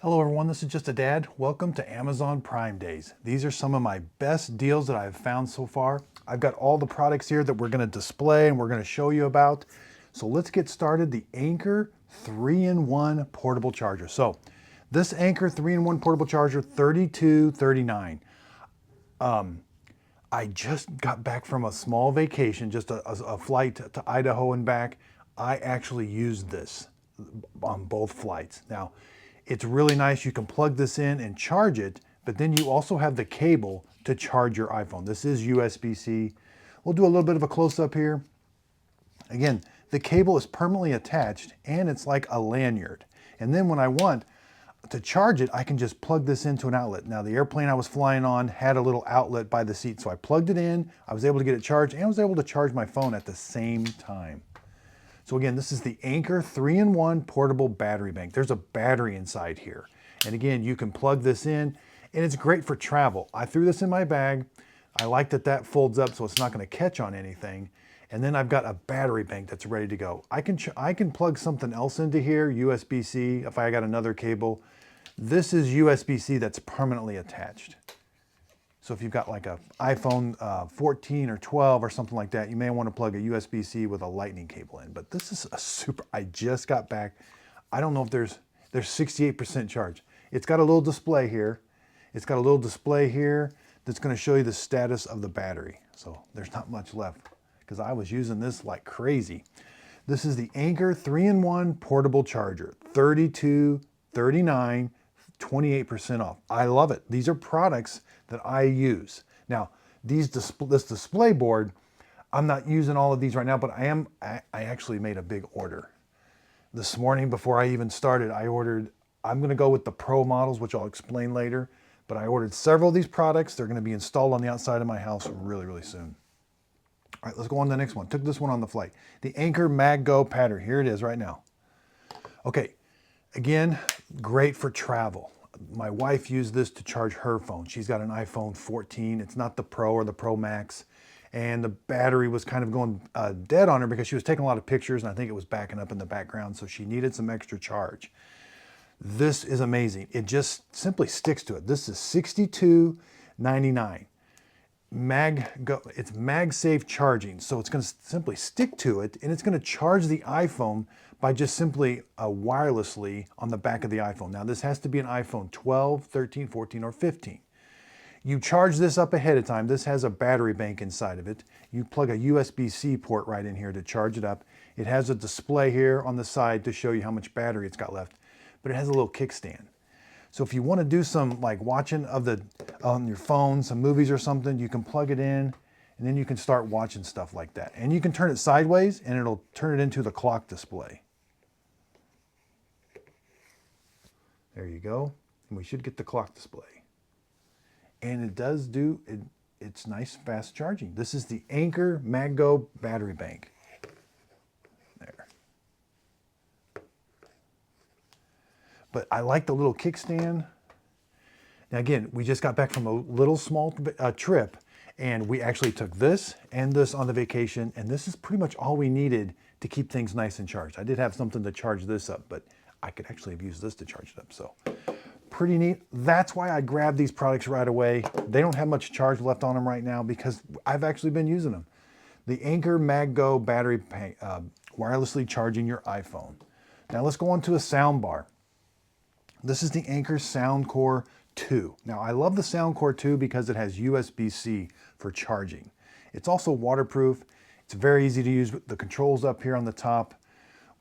Hello everyone, this is Just a Dad. Welcome to Amazon Prime Days. These are some of my best deals that I've found so far. I've got all the products here that we're going to display and we're going to show you about. So let's get started. The Anker 3-in-1 portable charger. So this Anker 3-in-1 portable charger, $32.39. I just got back from a small vacation, just a flight to Idaho and back. I actually used this on both flights. Now, it's really nice. You can plug this in and charge it, but then you also have the cable to charge your iPhone. This is USB-C. We'll do a little bit of a close-up here. Again, the cable is permanently attached and it's like a lanyard. And then when I want to charge it, I can just plug this into an outlet. Now, the airplane I was flying on had a little outlet by the seat, so I plugged it in, I was able to get it charged, and I was able to charge my phone at the same time. So again, this is the Anker 3-in-1 portable battery bank. There's a battery inside here. And again, you can plug this in and it's great for travel. I threw this in my bag. I like that that folds up so it's not going to catch on anything. And then I've got a battery bank that's ready to go. I can plug something else into here, USB-C, if I got another cable. This is USB-C that's permanently attached. So if you've got like a iPhone 14 or 12 or something like that, you may want to plug a USB-C with a lightning cable in. But this is a super, I just got back. I don't know if there's 68% charge. It's got a little display here. It's got a little display here that's going to show you the status of the battery. So there's not much left because I was using this like crazy. This is the Anker 3-in-1 portable charger, $32.39, 28% off. I love it. These are products that I use. Now, this display board, I'm not using all of these right now, but I actually made a big order. This morning before I even started, I'm going to go with the Pro models, which I'll explain later, but I ordered several of these products. They're going to be installed on the outside of my house really, really soon. All right, let's go on to the next one. Took this one on the flight. The Anker MagGo battery. Here it is right now. Okay, again, great for travel. My wife used this to charge her phone. She's got an iPhone 14. It's not the Pro or the Pro Max. And the battery was kind of going dead on her because she was taking a lot of pictures and I think it was backing up in the background. So she needed some extra charge. This is amazing. It just simply sticks to it. This is $62.99. It's MagSafe charging. So it's going to simply stick to it and it's going to charge the iPhone by just simply wirelessly on the back of the iPhone. Now this has to be an iPhone 12, 13, 14, or 15. You charge this up ahead of time. This has a battery bank inside of it. You plug a USB-C port right in here to charge it up. It has a display here on the side to show you how much battery it's got left, but it has a little kickstand. So if you want to do some like watching on your phone, some movies or something, you can plug it in and then you can start watching stuff like that. And you can turn it sideways and it'll turn it into the clock display. There you go. And we should get the clock display. And it does do, it's nice fast charging. This is the Anker MagGo battery bank. There. But I like the little kickstand. Now again, we just got back from a little small trip and we actually took this and this on the vacation, and this is pretty much all we needed to keep things nice and charged. I did have something to charge this up, but I could actually have used this to charge it up. So pretty neat. That's why I grabbed these products right away. They don't have much charge left on them right now because I've actually been using them. The Anker MagGo battery bank, wirelessly charging your iPhone. Now let's go on to a sound bar. This is the Anker Soundcore 2. Now I love the Soundcore 2 because it has USB-C for charging. It's also waterproof. It's very easy to use with the controls up here on the top.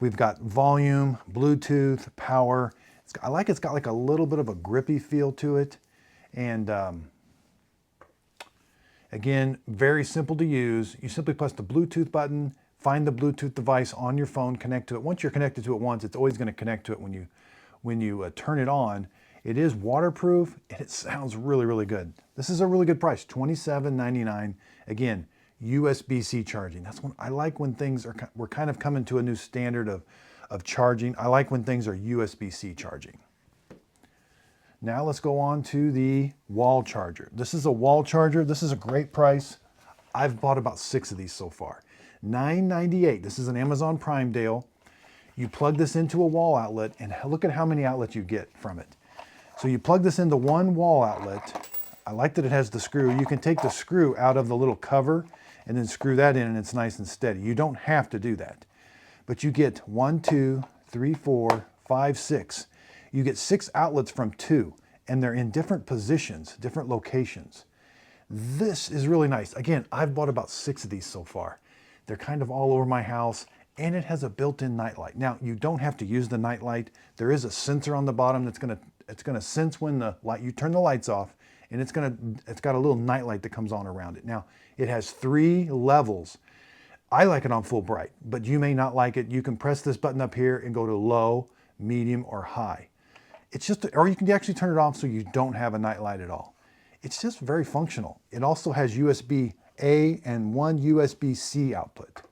We've got volume, Bluetooth, power. It's got like a little bit of a grippy feel to it. And again, very simple to use. You simply press the Bluetooth button, find the Bluetooth device on your phone, connect to it. Once you're connected to it once, it's always going to connect to it when you turn it on. It is waterproof and it sounds really, really good. This is a really good price, $27.99. Again, USB-C charging. That's when I like when we're kind of coming to a new standard of charging. I like when things are USB-C charging. Now let's go on to the wall charger. This is a wall charger. This is a great price. I've bought about 6 of these so far. $9.98. This is an Amazon Prime deal. You plug this into a wall outlet and look at how many outlets you get from it. So you plug this into one wall outlet. I like that it has the screw. You can take the screw out of the little cover and then screw that in and it's nice and steady. You don't have to do that. But you get 1, 2, 3, 4, 5, 6. You get 6 outlets from 2, and they're in different positions, different locations. This is really nice. Again, I've bought about 6 of these so far. They're kind of all over my house, and it has a built-in nightlight. Now, you don't have to use the nightlight. There is a sensor on the bottom that's gonna sense when you turn the lights off, and it's got a little nightlight that comes on around it. Now, it has 3 levels. I like it on full bright, but you may not like it. You can press this button up here and go to low, medium, or high. It's just, or you can actually turn it off so you don't have a nightlight at all. It's just very functional. It also has USB-A and 1 USB-C output.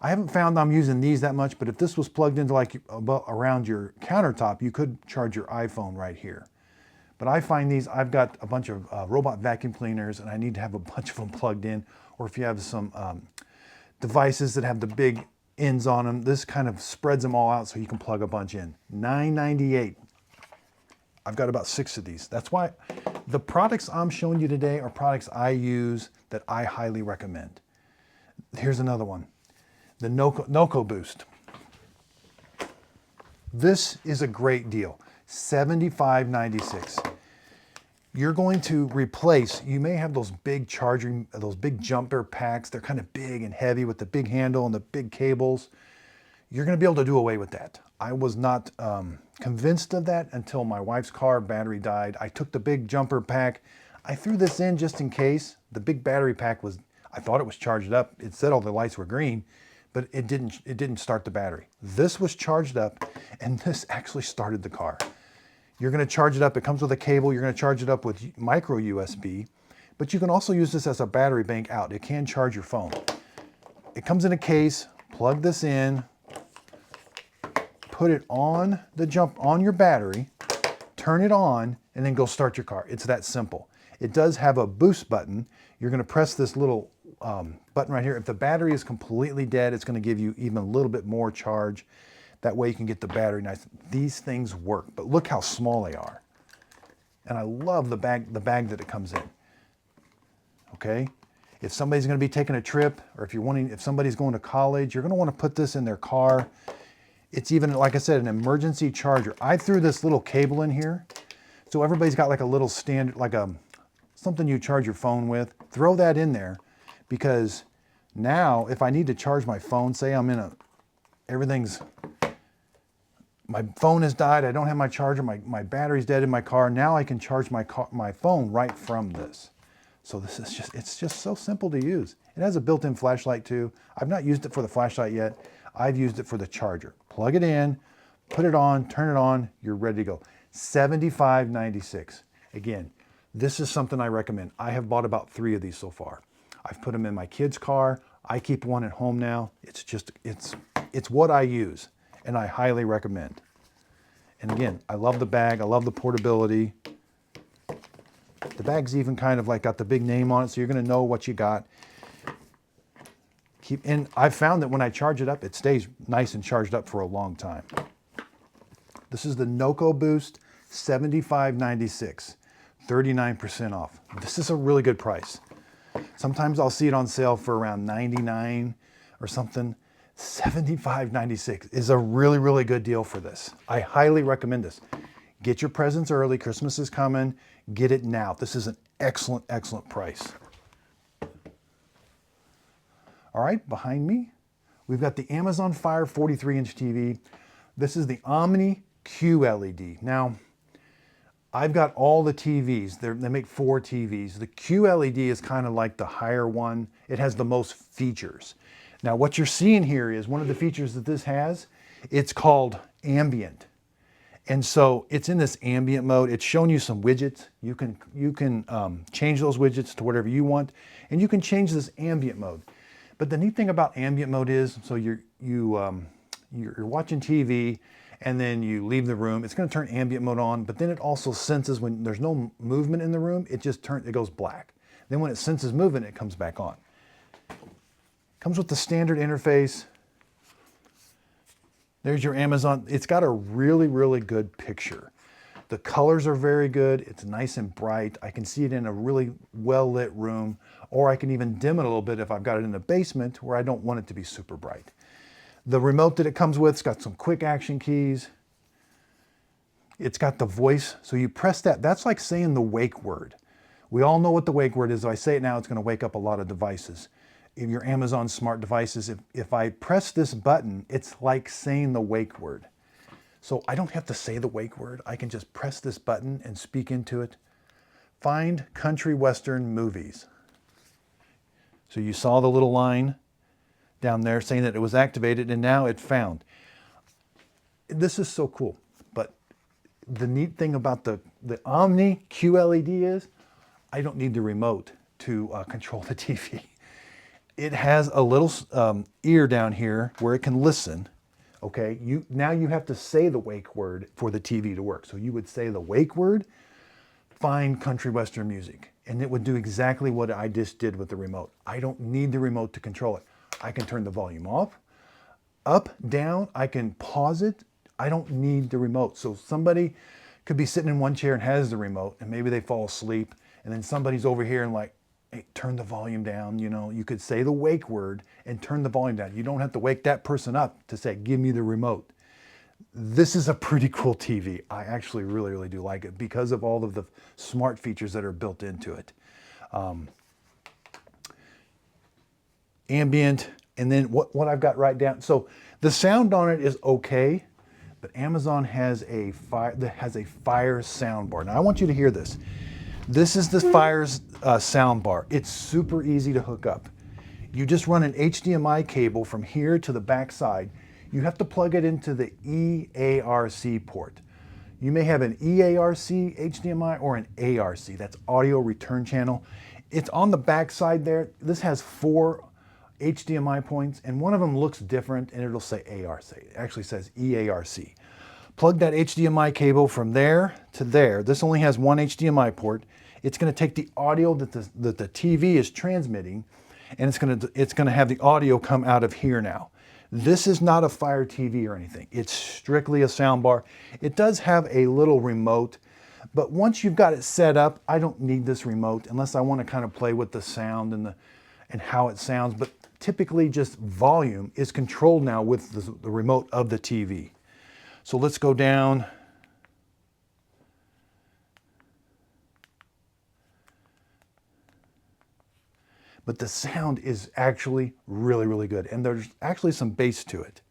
I haven't found I'm using these that much, but if this was plugged into like around your countertop, you could charge your iPhone right here. But I find these, I've got a bunch of robot vacuum cleaners and I need to have a bunch of them plugged in. Or if you have some devices that have the big ends on them, this kind of spreads them all out so you can plug a bunch in. $9.98. I've got about 6 of these. That's why the products I'm showing you today are products I use that I highly recommend. Here's another one, the Noco Boost. This is a great deal, $75.96. You're going to replace, you may have those big those big jumper packs. They're kind of big and heavy with the big handle and the big cables. You're going to be able to do away with that. I was not convinced of that until my wife's car battery died. I took the big jumper pack. I threw this in just in case. The big battery pack was, I thought it was charged up. It said all the lights were green, but it didn't start the battery. This was charged up and this actually started the car. You're going to charge it up. It comes with a cable. You're going to charge it up with micro USB, but you can also use this as a battery bank out. It can charge your phone. It comes in a case. Plug this in, put it on on your battery, turn it on, and then go start your car. It's that simple. It does have a boost button. You're going to press this little button right here. If the battery is completely dead, it's going to give you even a little bit more charge. That way you can get the battery nice. These things work, but look how small they are. And I love the bag that it comes in. Okay? If somebody's going to be taking a trip, or if somebody's going to college, you're going to want to put this in their car. It's even, like I said, an emergency charger. I threw this little cable in here. So everybody's got like a little standard, like something you charge your phone with. Throw that in there, because now if I need to charge my phone, say I'm in my phone has died, I don't have my charger, my battery's dead in my car. Now I can charge my phone right from this. So this is it's just so simple to use. It has a built-in flashlight too. I've not used it for the flashlight yet. I've used it for the charger. Plug it in, put it on, turn it on, you're ready to go. $75.96. Again, this is something I recommend. I have bought about 3 of these so far. I've put them in my kid's car. I keep one at home now. It's what I use, and I highly recommend. And again, I love the bag. I love the portability. The bag's even kind of like got the big name on it, so you're going to know what you got. And I've found that when I charge it up, it stays nice and charged up for a long time. This is the Noco Boost, $75.96, 39% off. This is a really good price. Sometimes I'll see it on sale for around $99 or something. $75.96 is a really, really good deal for this. I highly recommend this. Get your presents early. Christmas is coming. Get it now. This is an excellent, excellent price. All right, behind me, we've got the Amazon Fire 43-inch TV. This is the Omni QLED. Now, I've got all the TVs. They make 4 TVs. The QLED is kind of like the higher one. It has the most features. Now, what you're seeing here is one of the features that this has. It's called ambient. And so it's in this ambient mode. It's showing you some widgets. You can change those widgets to whatever you want, and you can change this ambient mode. But the neat thing about ambient mode is, so you're watching TV, and then you leave the room. It's going to turn ambient mode on, but then it also senses when there's no movement in the room. It goes black. Then when it senses movement, it comes back on. Comes with the standard interface. There's your Amazon. It's got a really, really good picture. The colors are very good. It's nice and bright. I can see it in a really well-lit room, or I can even dim it a little bit if I've got it in the basement where I don't want it to be super bright. The remote that it comes with, it's got some quick action keys. It's got the voice, so you press that. That's like saying the wake word. We all know what the wake word is. If I say it now, it's going to wake up a lot of devices. In your Amazon smart devices, if I press this button, it's like saying the wake word. So I don't have to say the wake word. I can just press this button and speak into it. Find country western movies. So you saw the little line down there saying that it was activated, and now it found. This is so cool. But the neat thing about the Omni QLED is I don't need the remote to control the TV. It has a little ear down here where it can listen. Okay, now you have to say the wake word for the TV to work. So you would say the wake word, find country western music, and it would do exactly what I just did with the remote. I don't need the remote to control it. I can turn the volume off, up, down, I can pause it. I don't need the remote. So somebody could be sitting in one chair and has the remote, and maybe they fall asleep, and then somebody's over here and like, hey, turn the volume down. You know, you could say the wake word and turn the volume down. You don't have to wake that person up to say, give me the remote. This is a pretty cool TV. I actually really, really do like it because of all of the smart features that are built into it. Ambient, and then what I've got right down. So the sound on it is okay, but Amazon has a Fire sound bar. Now I want you to hear this. This is the Fire's sound bar. It's super easy to hook up. You just run an HDMI cable from here to the back side. You have to plug it into the EARC port. You may have an EARC HDMI or an ARC. That's audio return channel. It's on the back side there. This has 4 HDMI points, and one of them looks different, and it'll say ARC. It actually says EARC. Plug that HDMI cable from there to there. This only has one HDMI port. It's going to take the audio that the TV is transmitting, and it's going to have the audio come out of here now. This is not a Fire TV or anything. It's strictly a sound bar. It does have a little remote, but once you've got it set up, I don't need this remote unless I want to kind of play with the sound and how it sounds. But typically just volume is controlled now with the remote of the TV. So let's go down. But the sound is actually really, really good. And there's actually some bass to it.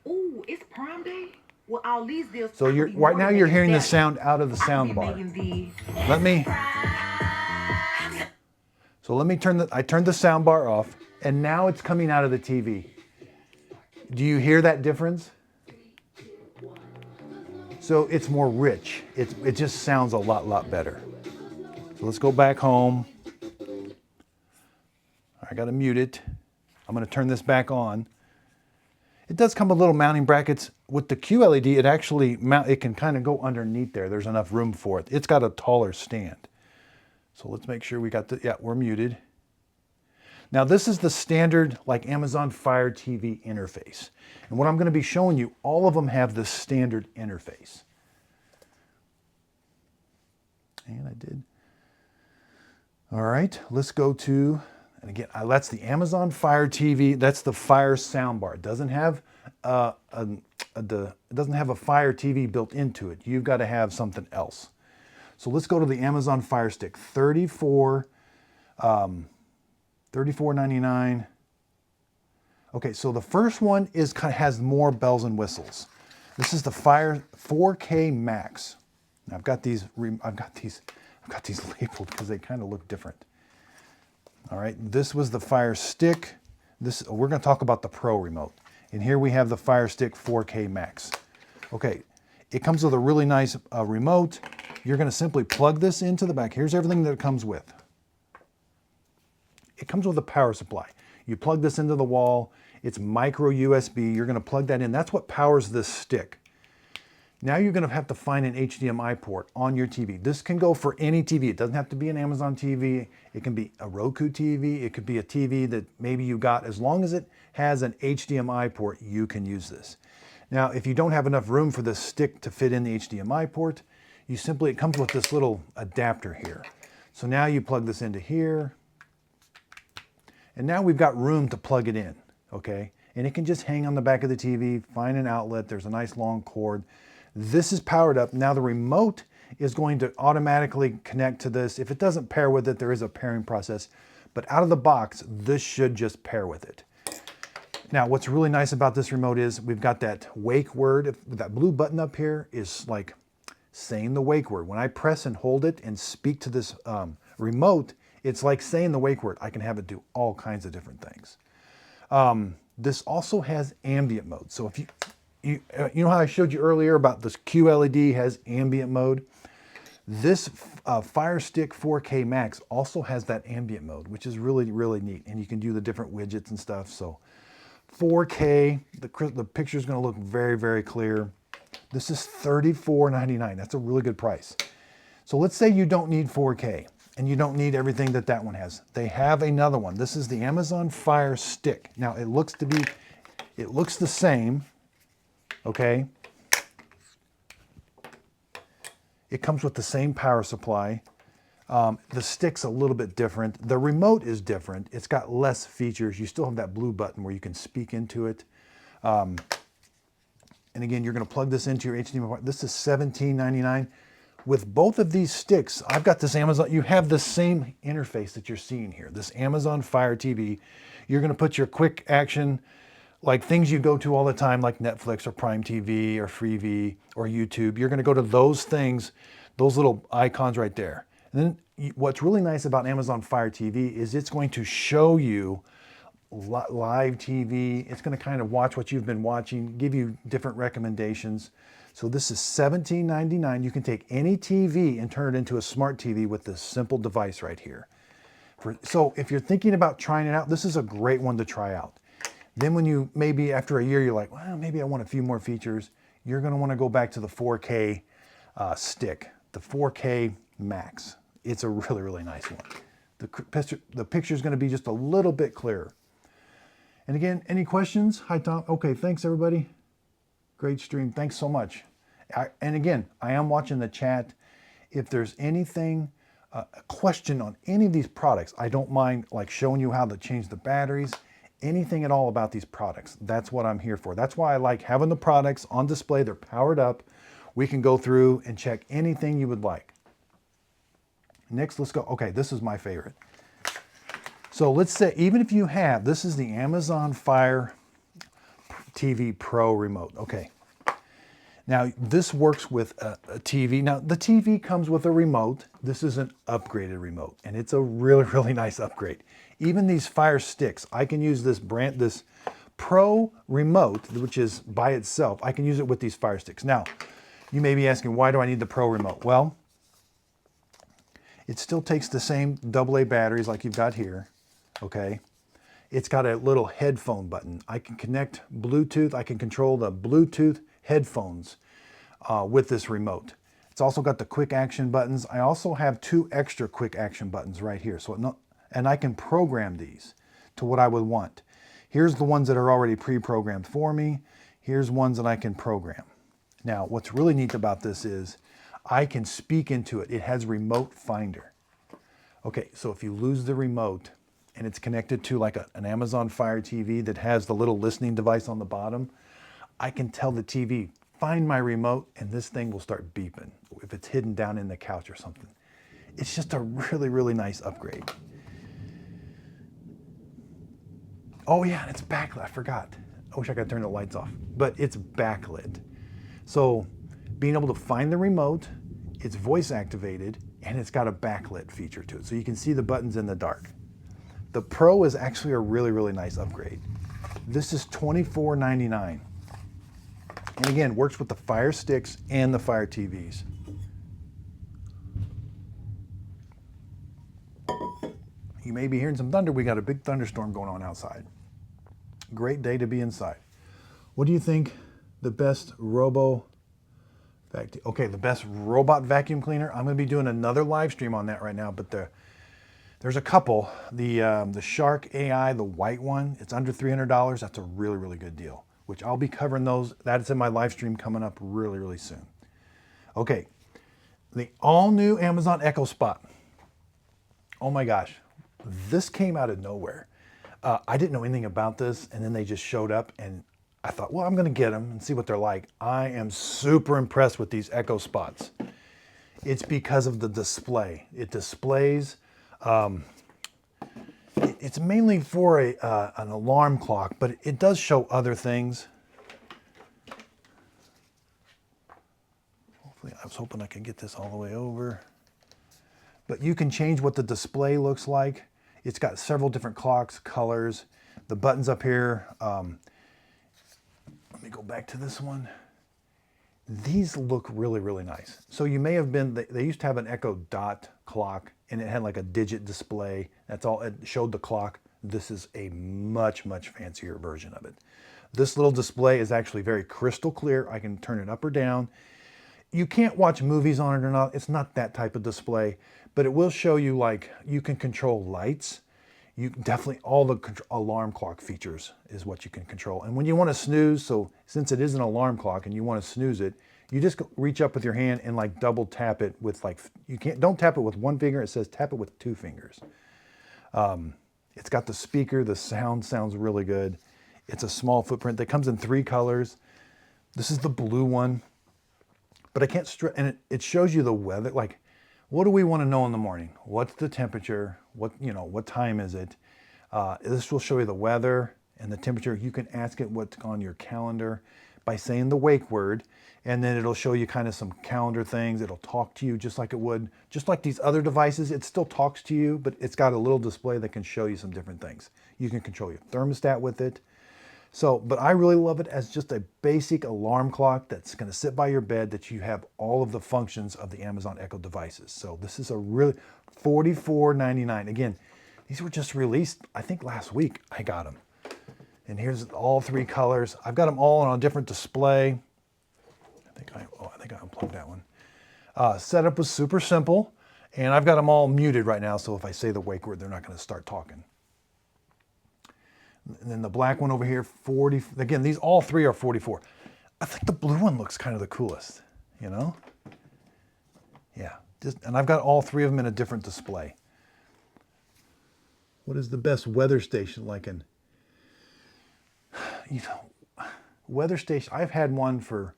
Ooh, it's Prime Day? Well, all these deals. So right now you're hearing the sound out of the sound bar. I turned the sound bar off, and now it's coming out of the TV. Do you hear that difference? So it's more rich. It just sounds a lot better. So let's go back home. I gotta mute it. I'm gonna turn this back on. It does come with little mounting brackets. With the QLED, it can kind of go underneath there. There's enough room for it. It's got a taller stand. So let's make sure we're muted. Now this is the standard like Amazon Fire TV interface. And what I'm going to be showing you, all of them have this standard interface. And I did. All right, let's go to, and again, that's the Amazon Fire TV. That's the Fire soundbar. It doesn't have a Fire TV built into it. You've got to have something else. So let's go to the Amazon Fire Stick. $34.99. Okay, so the first one has more bells and whistles. This is the Fire 4K Max. Now I've got these labeled because they kind of look different. All right, this was the Fire Stick. We're going to talk about the Pro remote. And here we have the Fire Stick 4K Max. Okay, it comes with a really nice remote. You're going to simply plug this into the back. Here's everything that it comes with. It comes with a power supply. You plug this into the wall. It's micro USB. You're going to plug that in. That's what powers this stick. Now you're going to have to find an HDMI port on your TV. This can go for any TV. It doesn't have to be an Amazon TV. It can be a Roku TV. It could be a TV that maybe you got. As long as it has an HDMI port, you can use this. Now, if you don't have enough room for this stick to fit in the HDMI port, it comes with this little adapter here. So now you plug this into here, and now we've got room to plug it in, okay? And it can just hang on the back of the TV, find an outlet, there's a nice long cord. This is powered up. Now the remote is going to automatically connect to this. If it doesn't pair with it, there is a pairing process, but out of the box, this should just pair with it. Now, what's really nice about this remote is we've got that wake word. That blue button up here is like saying the wake word. When I press and hold it and speak to this remote, it's like saying the wake word. I can have it do all kinds of different things. This also has ambient mode. So if you know how I showed you earlier about this QLED has ambient mode? This Fire Stick 4K Max also has that ambient mode, which is really, really neat. And you can do the different widgets and stuff. So 4K, the picture is going to look very, very clear. This is $34.99. That's a really good price. So let's say you don't need 4K and you don't need everything that that one has. They have another one. This is the Amazon Fire Stick. Now it looks the same, okay? It comes with the same power supply. The stick's a little bit different. The remote is different. It's got less features. You still have that blue button where you can speak into it. And again, you're going to plug this into your HDMI port. This is $17.99. With both of these sticks, I've got this Amazon, you have the same interface that you're seeing here, this Amazon Fire TV. You're going to put your quick action, like things you go to all the time, like Netflix or Prime TV or Freevee or YouTube. You're going to go to those things, those little icons right there. And then what's really nice about Amazon Fire TV is it's going to show you live TV. It's going to kind of watch what you've been watching, give you different recommendations. So this is $17.99. You can take any TV and turn it into a smart TV with this simple device right here. So if you're thinking about trying it out, this is a great one to try out. Then when you, maybe after a year, you're like, well, maybe I want a few more features. You're going to want to go back to the 4K stick, the 4K Max. It's a really, really nice one. The picture is going to be just a little bit clearer. And again, any questions? Hi, Tom. Okay, thanks, everybody. Great stream. Thanks so much. And again, I am watching the chat. If there's anything, a question on any of these products, I don't mind like showing you how to change the batteries, anything at all about these products. That's what I'm here for. That's why I like having the products on display. They're powered up. We can go through and check anything you would like. Next, let's go. Okay, this is my favorite. So let's say, even if you have, this is the Amazon Fire TV Pro remote. Okay. Now, this works with a TV. Now, the TV comes with a remote. This is an upgraded remote, and it's a really, really nice upgrade. Even these Fire Sticks, I can use this Pro remote, which is by itself. I can use it with these Fire Sticks. Now, you may be asking, why do I need the Pro remote? Well, it still takes the same AA batteries like you've got here, okay? It's got a little headphone button. I can connect Bluetooth. I can control the Bluetooth headphones with this remote. It's also got the quick action buttons. I also have 2 extra quick action buttons right here. And I can program these to what I would want. Here's the ones that are already pre-programmed for me. Here's ones that I can program. Now, what's really neat about this is I can speak into it. It has remote finder. Okay, so if you lose the remote and it's connected to like an Amazon Fire TV that has the little listening device on the bottom, I can tell the TV, find my remote, and this thing will start beeping if it's hidden down in the couch or something. It's just a really, really nice upgrade. Oh yeah, and it's backlit. I forgot. I wish I could turn the lights off, but it's backlit. So being able to find the remote, it's voice activated, and it's got a backlit feature to it. So you can see the buttons in the dark. The Pro is actually a really, really nice upgrade. This is $24.99. And again, works with the Fire Sticks and the Fire TVs. You may be hearing some thunder. We got a big thunderstorm going on outside. Great day to be inside. What do you think the best robo Back to, okay, the best robot vacuum cleaner. I'm going to be doing another live stream on that right now, but there's a couple. The Shark AI, the white one, it's under $300. That's a really, really good deal, which I'll be covering those. That's in my live stream coming up really, really soon. Okay, the all-new Amazon Echo Spot. Oh my gosh, this came out of nowhere. I didn't know anything about this, and then they just showed up, and I thought, well, I'm going to get them and see what they're like. I am super impressed with these Echo Spots. It's because of the display. It displays, it's mainly for an alarm clock, but it does show other things. Hopefully, I was hoping I could get this all the way over. But you can change what the display looks like. It's got several different clocks, colors, the buttons up here. Let me go back to this one. These look really, really nice. So you may have been, they used to have an Echo Dot clock and it had like a digit display. That's all, it showed the clock. This is a much, much fancier version of it. This little display is actually very crystal clear. I can turn it up or down. You can't watch movies on it or not. It's not that type of display, but it will show you, like, you can control lights. You definitely, all the alarm clock features is what you can control. And when you want to snooze, so since it is an alarm clock and you want to snooze it, you just reach up with your hand and like double tap it with, like, don't tap it with one finger. It says tap it with 2 fingers. It's got the speaker. The sound sounds really good. It's a small footprint that comes in 3 colors. This is the blue one, but I can't stress, and it shows you the weather. Like, what do we want to know in the morning? What's the temperature? What time is it? This will show you the weather and the temperature. You can ask it what's on your calendar by saying the wake word, and then it'll show you kind of some calendar things. It'll talk to you just like it would, just like these other devices. It still talks to you, but it's got a little display that can show you some different things. You can control your thermostat with it. So, but I really love it as just a basic alarm clock that's going to sit by your bed, that you have all of the functions of the Amazon Echo devices. So this is a really $44.99. Again, these were just released, I think last week I got them. And here's all 3 colors. I've got them all on a different display. I think I unplugged that one. Setup was super simple, and I've got them all muted right now, so if I say the wake word, they're not going to start talking. And then the black one over here, 40. Again, these all 3 are 44. I think the blue one looks kind of the coolest, you know? Yeah, and I've got all 3 of them in a different display. What is the best weather station like in, weather station? I've had one for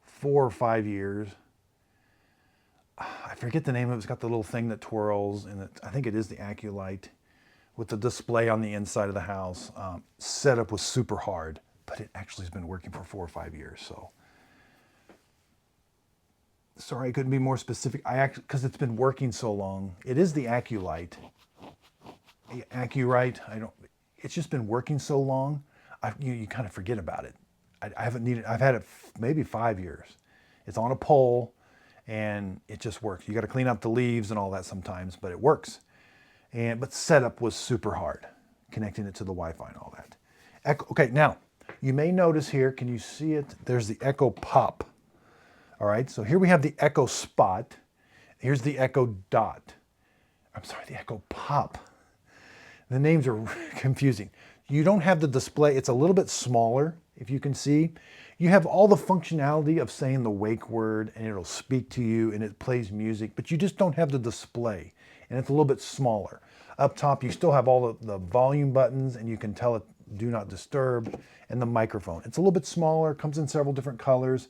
4 or 5 years. I forget the name of it. It's got the little thing that twirls, and I think it is the AccuLight, with the display on the inside of the house. Setup was super hard, but it actually has been working for 4 or 5 years. So sorry, I couldn't be more specific. Because it's been working so long. It is the AccuLight. It's just been working so long, you kind of forget about it. I've had it maybe 5 years. It's on a pole and it just works. You got to clean up the leaves and all that sometimes, but it works. But setup was super hard, connecting it to the Wi-Fi and all that. Okay, now you may notice here, can you see it? There's the Echo Pop. All right, so here we have the Echo Spot. Here's the Echo Dot. I'm sorry, the Echo Pop. The names are confusing. You don't have the display. It's a little bit smaller, if you can see. You have all the functionality of saying the wake word, and it'll speak to you, and it plays music, but you just don't have the display, and it's a little bit smaller. Up top, you still have all the volume buttons, and you can tell it do not disturb, and the microphone. It's a little bit smaller, comes in several different colors.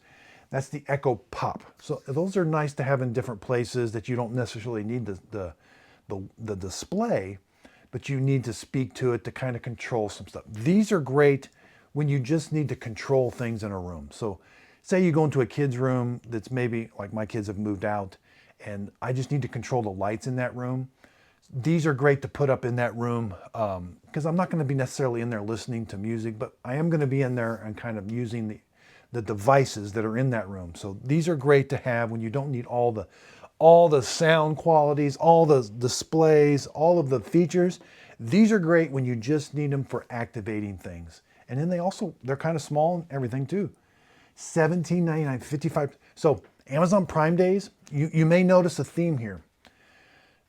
That's the Echo Pop. So those are nice to have in different places that you don't necessarily need the display, but you need to speak to it to kind of control some stuff. These are great when you just need to control things in a room. So say you go into a kid's room that's maybe, like my kids have moved out, and I just need to control the lights in that room. These are great to put up in that room because I'm not going to be necessarily in there listening to music, but I am going to be in there and kind of using the devices that are in that room. So these are great to have when you don't need all the sound qualities, all the displays, all of the features. These are great when you just need them for activating things. And then they're kind of small and everything too. $17.99, $55. So Amazon Prime Days, you may notice a theme here.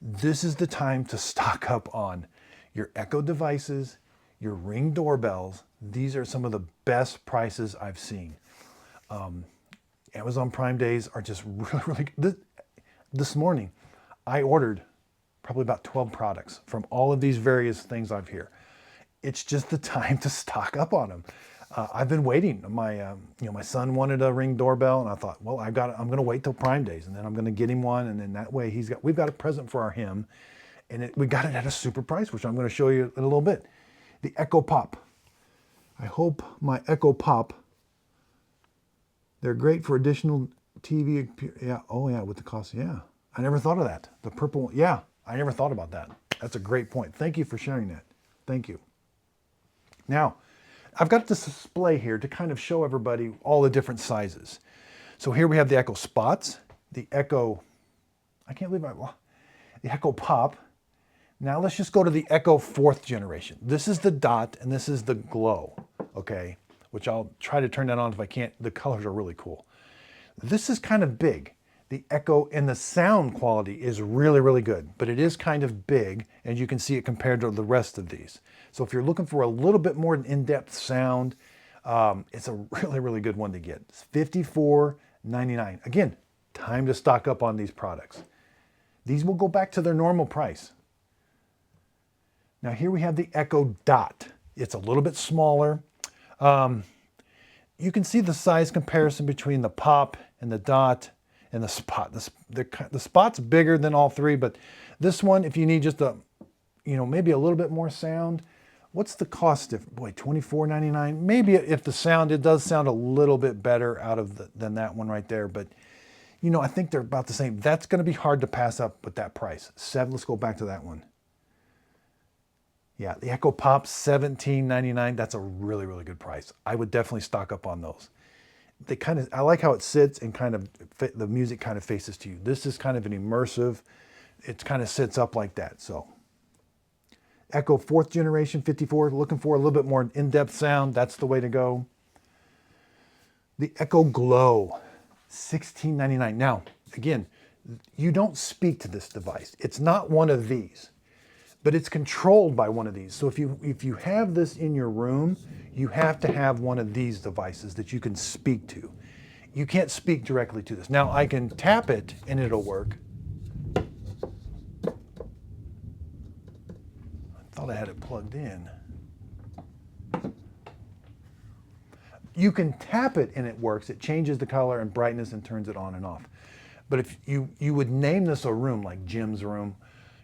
This is the time to stock up on your Echo devices, your Ring doorbells. These are some of the best prices I've seen. Amazon Prime Days are just really, really good. This morning, I ordered probably about 12 products from all of these various things I've here. It's just the time to stock up on them. I've been waiting. My son wanted a Ring doorbell, and I thought, well, I'm going to wait till Prime Days, and then I'm going to get him one, and then that way we've got a present for him, and we got it at a super price, which I'm going to show you in a little bit. The Echo Pop. I hope my Echo Pop. They're great for additional TV. Yeah. Oh yeah, with the cost. Yeah. I never thought of that. The purple. Yeah. I never thought about that. That's a great point. Thank you for sharing that. Thank you. Now, I've got this display here to kind of show everybody all the different sizes. So here we have the Echo Spots, the Echo, the Echo Pop. Now let's just go to the Echo 4th generation. This is the dot and this is the glow, okay? Which I'll try to turn that on if I can't. The colors are really cool. This is kind of big. The Echo and the sound quality is really, really good, but it is kind of big, and you can see it compared to the rest of these. So if you're looking for a little bit more in-depth sound, it's a really, really good one to get. It's $54.99. Again, time to stock up on these products. These will go back to their normal price. Now here we have the Echo Dot. It's a little bit smaller. You can see the size comparison between the Pop and the Dot and the Spot. The Spot's bigger than all three, but this one, if you need just maybe a little bit more sound, what's the cost? Boy, $24.99. Maybe if the sound, it does sound a little bit better than that one right there, but I think they're about the same. That's going to be hard to pass up with that price. Let's go back to that one. Yeah, the Echo Pop, $17.99. That's a really, really good price. I would definitely stock up on those. I like how it sits and kind of the music kind of faces to you. This is kind of an immersive. It kind of sits up like that. So Echo 4th generation, 54, looking for a little bit more in-depth sound. That's the way to go. The Echo Glow, $16.99. Now, again, you don't speak to this device. It's not one of these, but it's controlled by one of these. So if you have this in your room, you have to have one of these devices that you can speak to. You can't speak directly to this. Now I can tap it and it'll work. I thought I had it plugged in. You can tap it and it works. It changes the color and brightness and turns it on and off. But if you would name this a room, like Jim's room,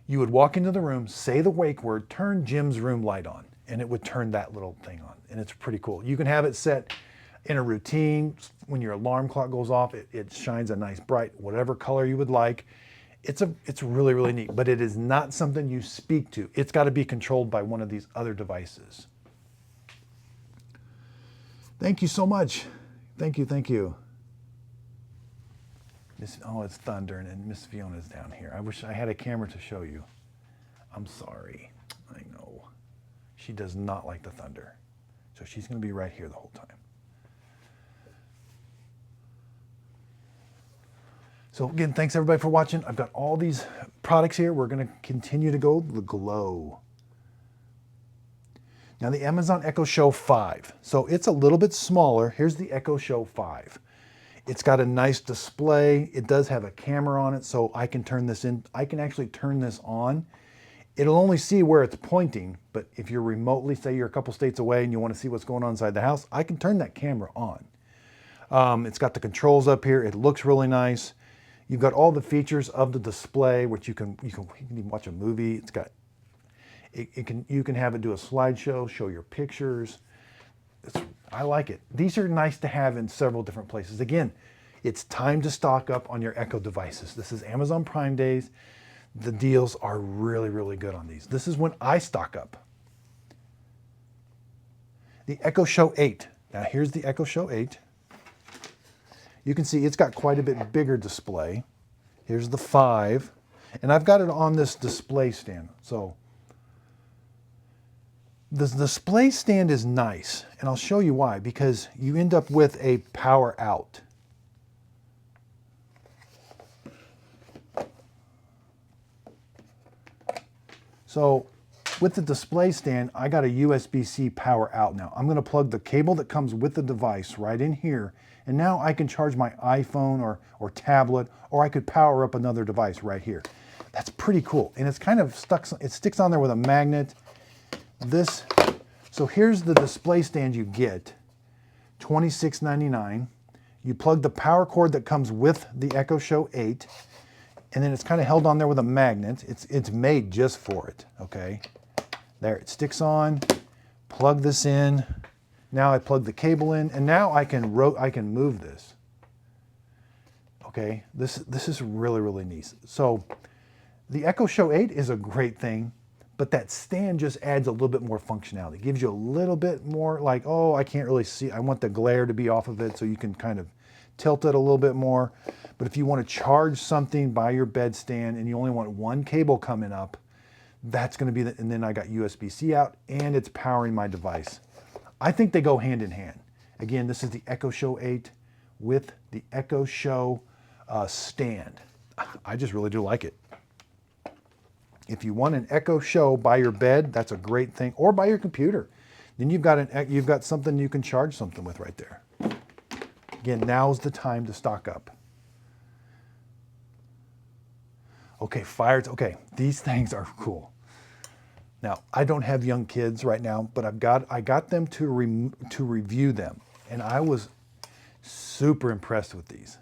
you would walk into the room, say the wake word, turn Jim's room light on, and it would turn that little thing on. And it's pretty cool. You can have it set in a routine. When your alarm clock goes off, it shines a nice bright, whatever color you would like. It's really, really neat, but it is not something you speak to. It's got to be controlled by one of these other devices. Thank you so much. Thank you, thank you. It's thunder and Miss Fiona's down here. I wish I had a camera to show you. I'm sorry. I know. She does not like the thunder. So she's going to be right here the whole time. So again, thanks everybody for watching. I've got all these products here. We're going to continue to go the glow. Now the Amazon Echo Show 5. So it's a little bit smaller. Here's the Echo Show 5. It's got a nice display. It does have a camera on it, so I can turn this in. I can actually turn this on. It'll only see where it's pointing, but if you're remotely, say you're a couple states away and you want to see what's going on inside the house, I can turn that camera on. It's got the controls up here. It looks really nice. You've got all the features of the display, which you can even watch a movie. It's got you can have it do a slideshow, show your pictures. I like it. These are nice to have in several different places. Again, it's time to stock up on your Echo devices. This is Amazon Prime Days. The deals are really, really good on these. This is when I stock up. The Echo Show 8. Now here's the Echo Show 8. You can see it's got quite a bit bigger display. Here's the 5. And I've got it on this display stand. So the display stand is nice, and I'll show you why, because you end up with a power out. So with the display stand, I got a USB-C power out now. I'm gonna plug the cable that comes with the device right in here, and now I can charge my iPhone or tablet, or I could power up another device right here. That's pretty cool. And it's kind of stuck, it sticks on there with a magnet. So here's the display stand you get, $26.99. You plug the power cord that comes with the Echo Show 8, and then it's kind of held on there with a magnet. It's made just for it, okay? There, it sticks on, plug this in. Now I plug the cable in, and now I can move this. Okay, this is really, really neat. So the Echo Show 8 is a great thing, but that stand just adds a little bit more functionality. It gives you a little bit more like, oh, I can't really see. I want the glare to be off of it so you can kind of tilt it a little bit more. But if you want to charge something by your bed stand and you only want one cable coming up, that's going to be and then I got USB-C out and it's powering my device. I think they go hand in hand. Again, this is the Echo Show 8 with the Echo Show stand. I just really do like it. If you want an Echo Show by your bed, that's a great thing, or by your computer. Then you've got something you can charge something with right there. Again, now's the time to stock up. Okay, okay, these things are cool. Now, I don't have young kids right now, but I got them to review them, and I was super impressed with these.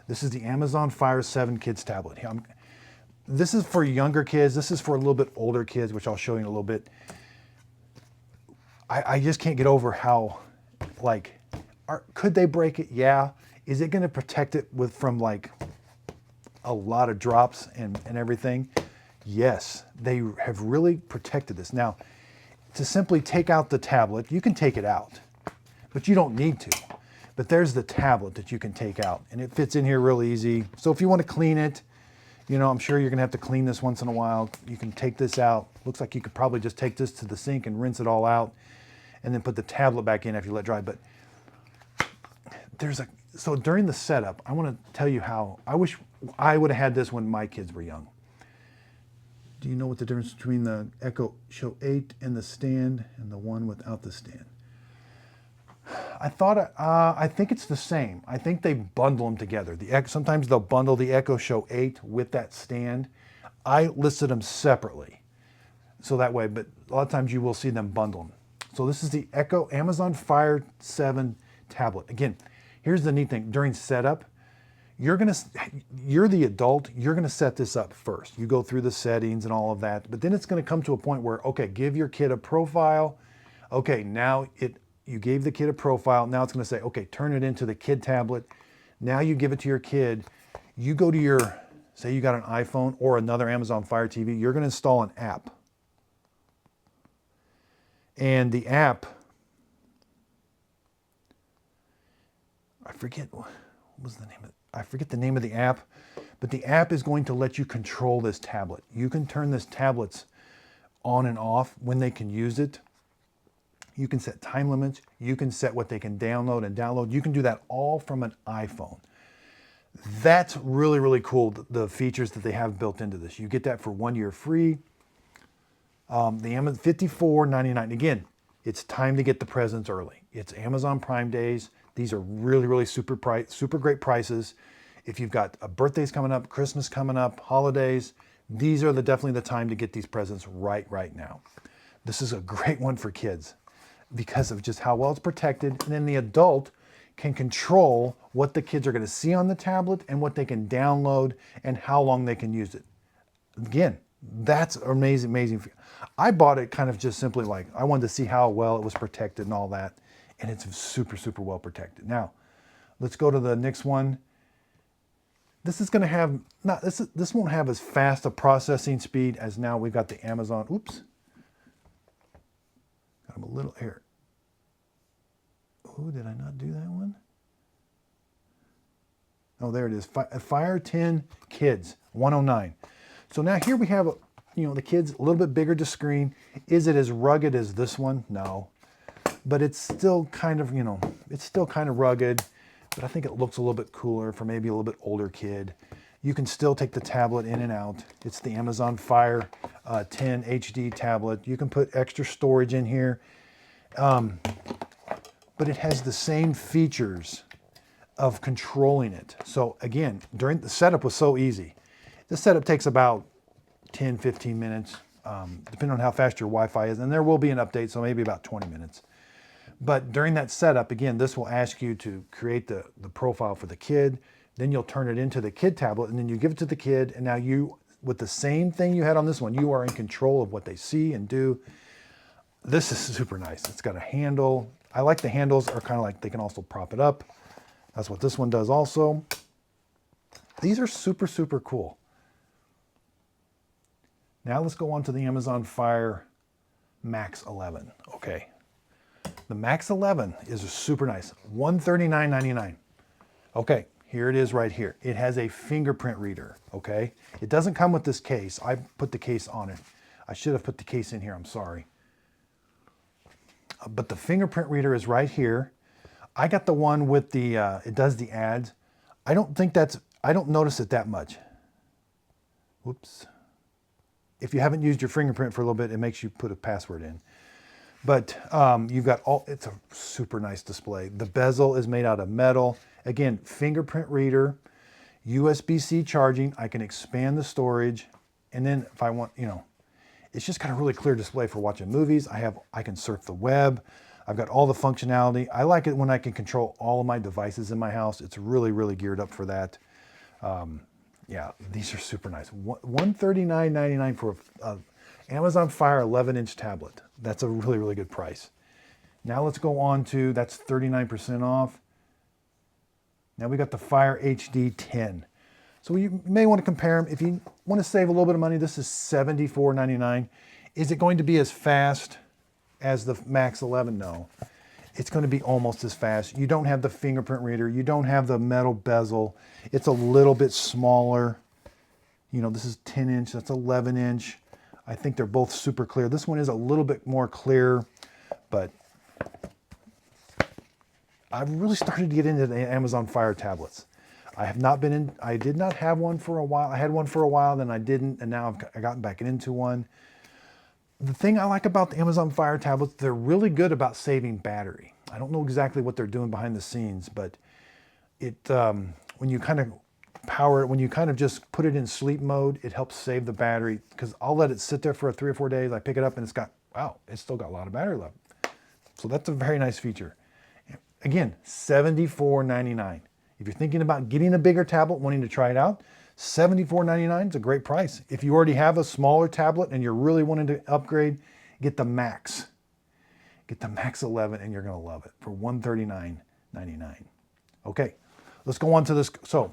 This is the Amazon Fire 7 Kids tablet. This is for younger kids. This is for a little bit older kids, which I'll show you in a little bit. I just can't get over how, like, could they break it? Yeah. Is it going to protect it from like a lot of drops and everything? Yes, they have really protected this. Now, to simply take out the tablet, you can take it out, but you don't need to. But there's the tablet that you can take out, and it fits in here real easy. So if you want to clean it, you know, I'm sure you're gonna have to clean this once in a while. You can take this out. Looks like you could probably just take this to the sink and rinse it all out and then put the tablet back in after you let it dry. But so during the setup, I wanna tell you how, I wish I would have had this when my kids were young. Do you know what the difference between the Echo Show 8 and the stand and the one without the stand? I think it's the same. I think they bundle them together. Sometimes they'll bundle the Echo Show 8 with that stand. I listed them separately, so that way, but a lot of times you will see them bundle them. So this is the Amazon Fire 7 tablet. Again, here's the neat thing. During setup, you're the adult, you're gonna set this up first. You go through the settings and all of that, but then it's gonna come to a point where, okay, give your kid a profile. Okay, now you gave the kid a profile. Now it's going to say, okay, turn it into the kid tablet. Now you give it to your kid. You go to say you got an iPhone or another Amazon Fire TV, you're going to install an app. And the app, I forget the name of the app, but the app is going to let you control this tablet. You can turn this tablet on and off when they can use it. You can set time limits. You can set what they can download and download. You can do that all from an iPhone. That's really, really cool, the features that they have built into this. You get that for 1 year free. The Amazon $54.99. Again, it's time to get the presents early. It's Amazon Prime Days. These are really, really super great prices. If you've got birthdays coming up, Christmas coming up, holidays, these are definitely the time to get these presents right now. This is a great one for kids because of just how well it's protected. And then the adult can control what the kids are going to see on the tablet and what they can download and how long they can use it. Again, that's amazing. I bought it kind of just simply like, I wanted to see how well it was protected and all that. And it's super well protected. Now, let's go to the next one. This is going to have, this won't have as fast a processing speed as now we've got the Amazon. Oops. Got a little error. Oh, did I not do that one? Oh, there it is. Fire 10 Kids 109. So now here we have, the kids a little bit bigger to screen. Is it as rugged as this one? No, but it's still kind of, it's still kind of rugged, but I think it looks a little bit cooler for maybe a little bit older kid. You can still take the tablet in and out. It's the Amazon Fire 10 HD tablet. You can put extra storage in here, but it has the same features of controlling it. So again, during the setup was so easy. This setup takes about 10, 15 minutes, depending on how fast your Wi-Fi is. And there will be an update, so maybe about 20 minutes. But during that setup, again, this will ask you to create the profile for the kid. Then you'll turn it into the kid tablet, and then you give it to the kid. And now you, with the same thing you had on this one, you are in control of what they see and do. This is super nice. It's got a handle. I like the handles are kind of like, they can also prop it up. That's what this one does also. These are super, super cool. Now let's go on to the Amazon Fire Max 11. Okay. The Max 11 is super nice. $139.99. Okay, here it is right here. It has a fingerprint reader, okay? It doesn't come with this case. I put the case on it. I should have put the case in here, I'm sorry. But the fingerprint reader is right here. I got the one with the, it does the ads. I don't notice it that much. Whoops. If you haven't used your fingerprint for a little bit, it makes you put a password in. But you've got it's a super nice display. The bezel is made out of metal. Again, fingerprint reader, USB-C charging. I can expand the storage. And then if I want, it's just got a really clear display for watching movies. I can surf the web. I've got all the functionality. I like it when I can control all of my devices in my house. It's really, really geared up for that. Yeah, these are super nice. $139.99 for Amazon Fire 11-inch tablet. That's a really, really good price. Now let's go on to, that's 39% off. Now we got the Fire HD 10. So you may want to compare them. If you want to save a little bit of money, this is $74.99. Is it going to be as fast as the Max 11? No. It's going to be almost as fast. You don't have the fingerprint reader. You don't have the metal bezel. It's a little bit smaller. This is 10-inch. That's 11-inch. I think they're both super clear. This one is a little bit more clear, but I've really started to get into the Amazon Fire tablets. I did not have one for a while. I had one for a while, then I didn't, and now I've gotten back into one. The thing I like about the Amazon Fire tablets, they're really good about saving battery. I don't know exactly what they're doing behind the scenes, but when you kind of power it, when you kind of just put it in sleep mode, it helps save the battery, because I'll let it sit there for 3 or 4 days. I pick it up and it's still got a lot of battery left. So that's a very nice feature. Again, $74.99. If you're thinking about getting a bigger tablet, wanting to try it out, $74.99 is a great price. If you already have a smaller tablet and you're really wanting to upgrade, get the Max. Get the Max 11 and you're going to love it for $139.99. Okay, let's go on to this. So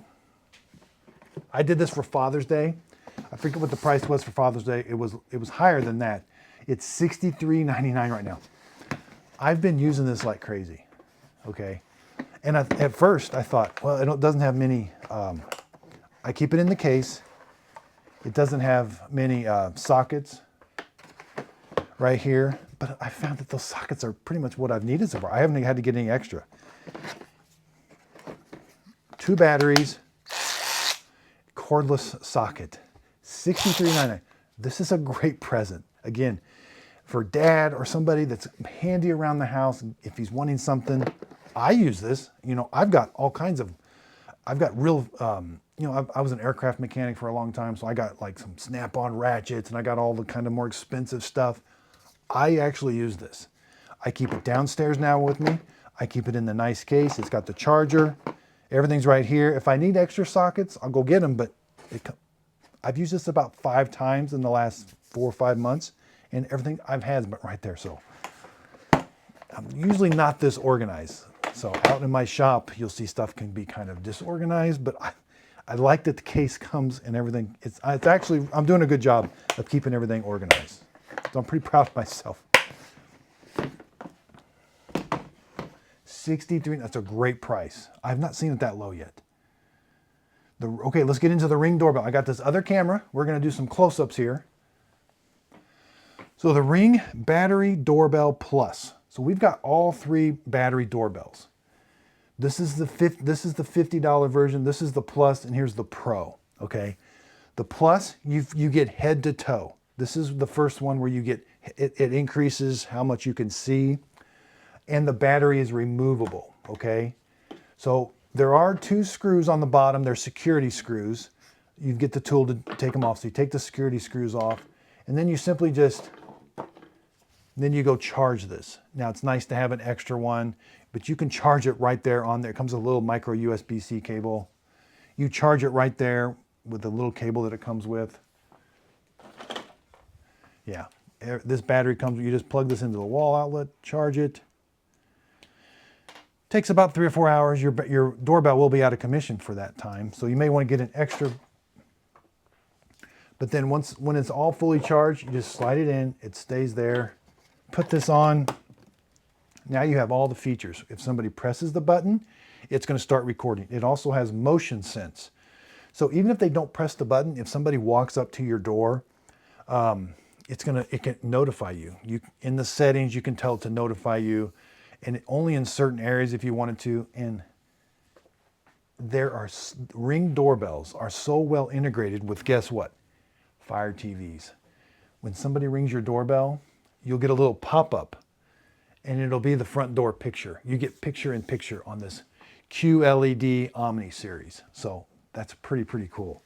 I did this for Father's Day. I forget what the price was for Father's Day. It was higher than that. It's $63.99 right now. I've been using this like crazy, okay? And at first I thought, well, it doesn't have many, I keep it in the case. It doesn't have many sockets right here, but I found that those sockets are pretty much what I've needed so far. I haven't had to get any extra. 2 batteries, cordless socket, $63.99. This is a great present. Again, for dad or somebody that's handy around the house, if he's wanting something. I use this, I've got all kinds of, I've got real, I was an aircraft mechanic for a long time, so I got like some snap-on ratchets and I got all the kind of more expensive stuff. I actually use this. I keep it downstairs now with me. I keep it in the nice case. It's got the charger. Everything's right here. If I need extra sockets, I'll go get them, but I've used this about 5 times in the last 4 or 5 months, and everything I've had is right there. So I'm usually not this organized. So out in my shop, you'll see stuff can be kind of disorganized, but I like that the case comes and everything. It's actually, I'm doing a good job of keeping everything organized. So I'm pretty proud of myself. 63, that's a great price. I've not seen it that low yet. Okay, let's get into the Ring doorbell. I got this other camera. We're gonna do some close-ups here. So the Ring Battery Doorbell Plus. So we've got all 3 battery doorbells. This is the $50 version. This is the Plus, and here's the Pro. Okay, the Plus, you get head to toe. This is the first one where you get, it increases how much you can see, and the battery is removable, okay? So there are 2 screws on the bottom. They're security screws. You get the tool to take them off. So you take the security screws off, and then you simply then you go charge this. Now it's nice to have an extra one, but you can charge it right there on there. It comes with a little micro USB-C cable. You charge it right there with the little cable that it comes with. Yeah, this battery comes, you just plug this into the wall outlet, charge it. Takes about 3 or 4 hours. Your doorbell will be out of commission for that time. So you may want to get an extra. But then when it's all fully charged, you just slide it in, it stays there. Put this on. Now you have all the features. If somebody presses the button, it's going to start recording. It also has motion sense. So even if they don't press the button, if somebody walks up to your door, it can notify you. In the settings, you can tell it to notify you, and only in certain areas if you wanted to. And Ring doorbells are so well integrated with, guess what? Fire TVs. When somebody rings your doorbell, you'll get a little pop-up, and it'll be the front door picture. You get picture-in-picture on this QLED Omni series. So that's pretty cool.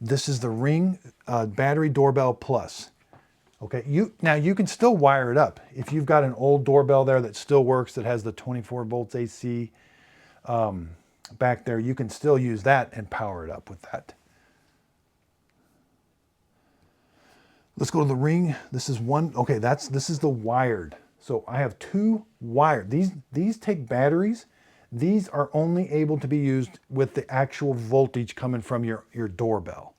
This is the Ring Battery Doorbell Plus. Okay, now you can still wire it up. If you've got an old doorbell there that still works, that has the 24 volts AC back there, you can still use that and power it up with that. Let's go to the Ring. This is one, okay, this is the wired. So I have 2 wired. These take batteries. These are only able to be used with the actual voltage coming from your doorbell.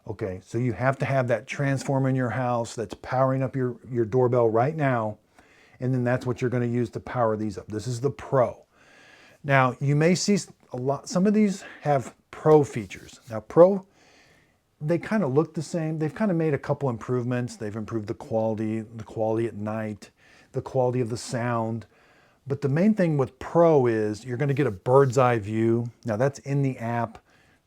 Okay, so you have to have that transformer in your house that's powering up your doorbell right now, and then that's what you're going to use to power these up. This is the Pro. Now, you may see some of these have Pro features. Now, Pro, they kind of look the same. They've kind of made a couple improvements. They've improved the quality at night, the quality of the sound. But the main thing with Pro is you're going to get a bird's eye view. Now that's in the app.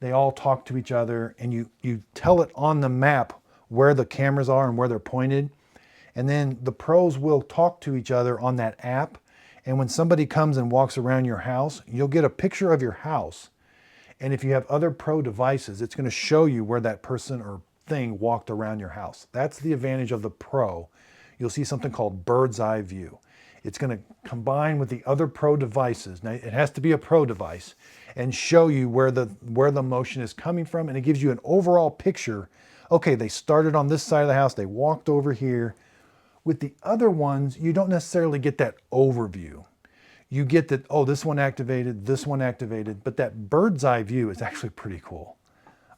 They all talk to each other, and you tell it on the map where the cameras are and where they're pointed. And then the Pros will talk to each other on that app. And when somebody comes and walks around your house, you'll get a picture of your house. And if you have other Pro devices, it's going to show you where that person or thing walked around your house. That's the advantage of the Pro. You'll see something called bird's eye view. It's going to combine with the other Pro devices. Now, it has to be a Pro device, and show you where the motion is coming from, and it gives you an overall picture. Okay, they started on this side of the house, they walked over here. With the other ones, you don't necessarily get that overview. You get that, oh, this one activated, but that bird's eye view is actually pretty cool.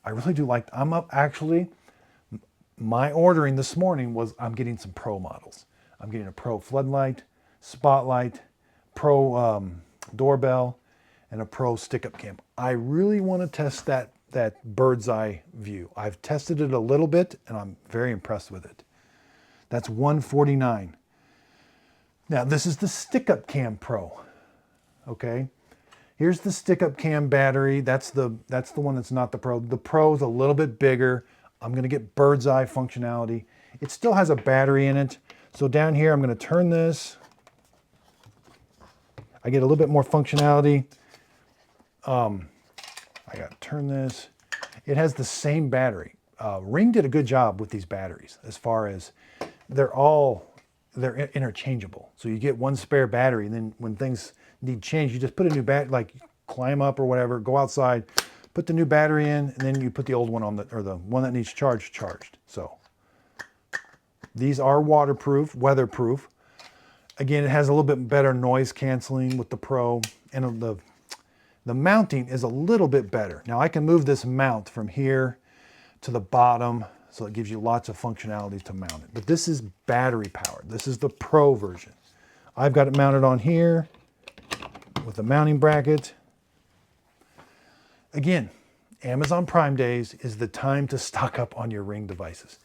I really do like, my ordering this morning was I'm getting some Pro models. I'm getting a Pro floodlight, spotlight, Pro doorbell, and a Pro stick-up cam. I really want to test that bird's eye view. I've tested it a little bit, and I'm very impressed with it. That's $149. Now, this is the stick-up cam Pro. Okay, here's the stick-up cam battery. That's the one that's not the Pro. The Pro is a little bit bigger. I'm going to get bird's eye functionality. It still has a battery in it. So down here, I'm going to turn this. I get a little bit more functionality. I got to turn this. It has the same battery. Ring did a good job with these batteries as far as they're interchangeable. So you get one spare battery, and then when things need change, you just put a new battery, like climb up or whatever, go outside, put the new battery in, and then you put the old one on the one that needs charged. So these are waterproof, weatherproof. Again, it has a little bit better noise canceling with the Pro, and the mounting is a little bit better. Now I can move this mount from here to the bottom, so it gives you lots of functionality to mount it. But this is battery powered. This is the Pro version. I've got it mounted on here with a mounting bracket. Again, Amazon Prime Days is the time to stock up on your Ring devices.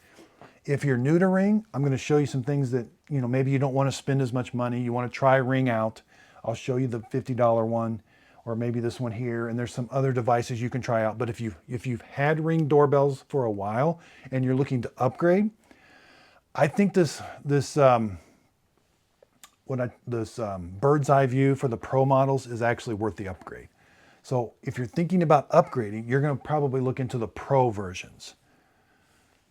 If you're new to Ring, I'm going to show you some things that, maybe you don't want to spend as much money. You want to try Ring out. I'll show you the $50 one. or maybe this one here, and there's some other devices you can try out. But if you've had Ring doorbells for a while and you're looking to upgrade, I think this bird's eye view for the Pro models is actually worth the upgrade. So if you're thinking about upgrading, you're going to probably look into the Pro versions.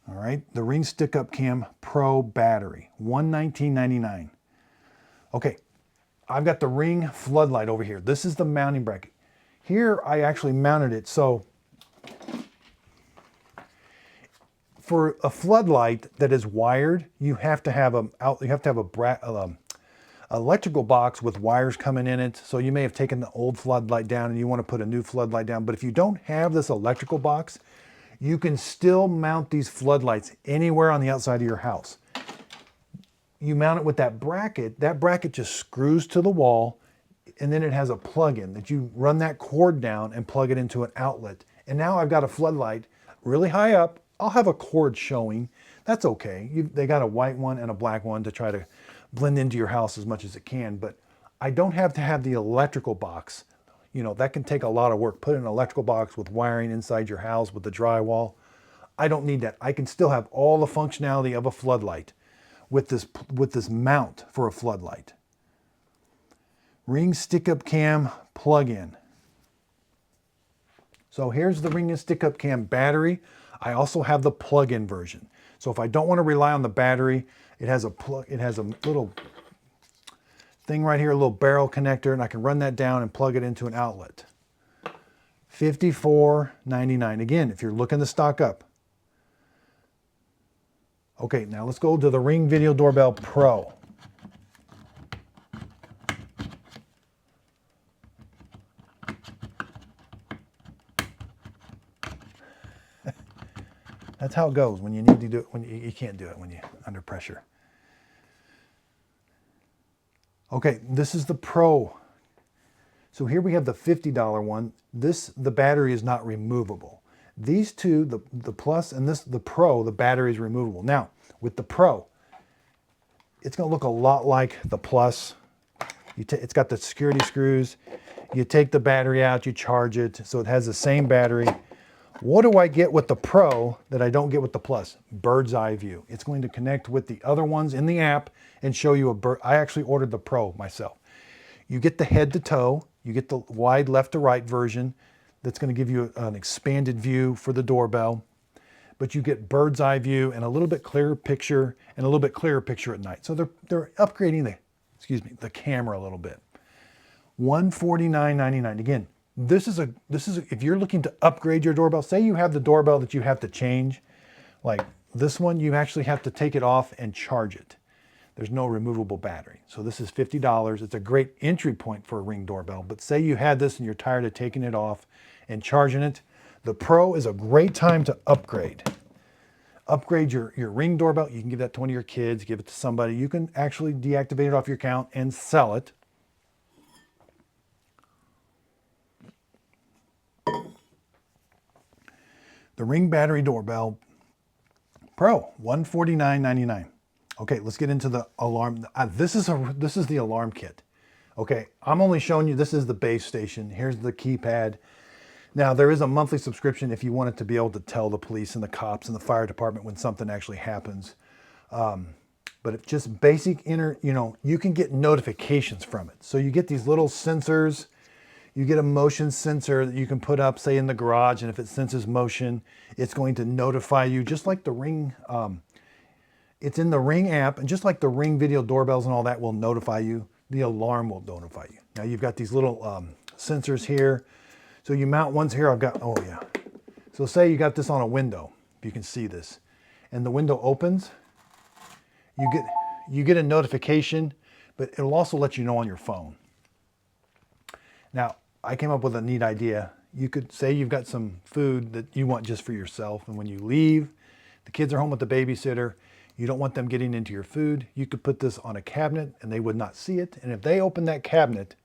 All right, the Ring Stick-Up Cam Pro battery, $119.99. Okay, I've got the Ring floodlight over here. This is the mounting bracket. Here I actually mounted it so for a floodlight that is wired, you have to have a electrical box with wires coming in it. So you may have taken the old floodlight down and you want to put a new floodlight down. But if you don't have this electrical box, you can still mount these floodlights anywhere on the outside of your house. You mount it with that bracket just screws to the wall, and then it has a plug-in that you run that cord down and plug it into an outlet. And now I've got a floodlight really high up. I'll have a cord showing. That's okay. They got a white one and a black one to try to blend into your house as much as it can, but I don't have to have the electrical box. You know, that can take a lot of work. Put an electrical box with wiring inside your house with the drywall. I don't need that. I can still have all the functionality of a floodlight with this mount for a floodlight. Ring Stick-Up Cam plug-in. So here's the Ring Stick-Up Cam battery. I also have the plug-in version. So if I don't want to rely on the battery, it has a little thing right here, a little barrel connector, and I can run that down and plug it into an outlet. $54.99. Again, if you're looking to stock up. Okay, now let's go to the Ring Video Doorbell Pro. That's how it goes when you need to do it, when you can't do it when you're under pressure. Okay, this is the Pro. So here we have the $50 one. The battery is not removable. These two, the Plus and the Pro, the battery is removable. Now, with the Pro, it's going to look a lot like the Plus. It's got the security screws. You take the battery out, you charge it, so it has the same battery. What do I get with the Pro that I don't get with the Plus? Bird's eye view. It's going to connect with the other ones in the app and show you I actually ordered the Pro myself. You get the head to toe. You get the wide left to right version that's going to give you an expanded view for the doorbell. But you get bird's eye view and a little bit clearer picture and a little bit clearer picture at night. So they're upgrading the camera a little bit. $149.99. Again, this is if you're looking to upgrade your doorbell, say you have the doorbell that you have to change, like this one, you actually have to take it off and charge it. There's no removable battery. So this is $50. It's a great entry point for a Ring doorbell, but say you had this and you're tired of taking it off and charging it, the Pro is a great time to upgrade. Upgrade your Ring doorbell. You can give that to one of your kids, give it to somebody. You can actually deactivate it off your account and sell it. The Ring Battery Doorbell Pro, $149.99. Okay, let's get into the alarm. This is the alarm kit. Okay, I'm only showing you, this is the base station. Here's the keypad. Now, there is a monthly subscription if you want it to be able to tell the police and the cops and the fire department when something actually happens. But it's just basic you can get notifications from it. So you get these little sensors. You get a motion sensor that you can put up, say, in the garage, and if it senses motion, it's going to notify you, just like the Ring. It's in the Ring app, and just like the Ring video doorbells and all that will notify you, the alarm will notify you. Now, you've got these little sensors here. So you mount ones here. So say you got this on a window, if you can see this, and the window opens, you get a notification, but it'll also let you know on your phone. Now, I came up with a neat idea. You could say you've got some food that you want just for yourself, and when you leave, the kids are home with the babysitter, you don't want them getting into your food. You could put this on a cabinet and they would not see it. And if they open that cabinet,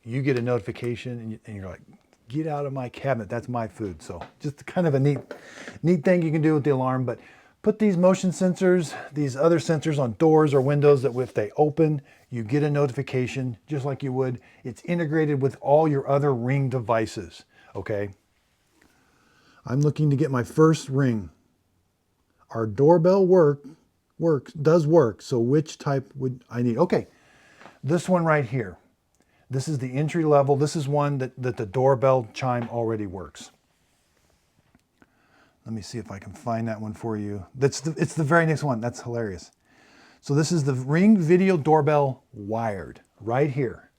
you get a notification and you're like, get out of my cabinet, that's my food. So just kind of a neat thing you can do with the alarm. But Put these motion sensors, these other sensors on doors or windows that if they open, you get a notification just like you would. It's integrated with all your other Ring devices, okay? I'm looking to get my first Ring. Our doorbell does work, so which type would I need? Okay, this one right here. This is the entry level. This is one that the doorbell chime already works. Let me see if I can find that one for you. It's the very next one. That's hilarious. So this is the Ring Video Doorbell wired right here.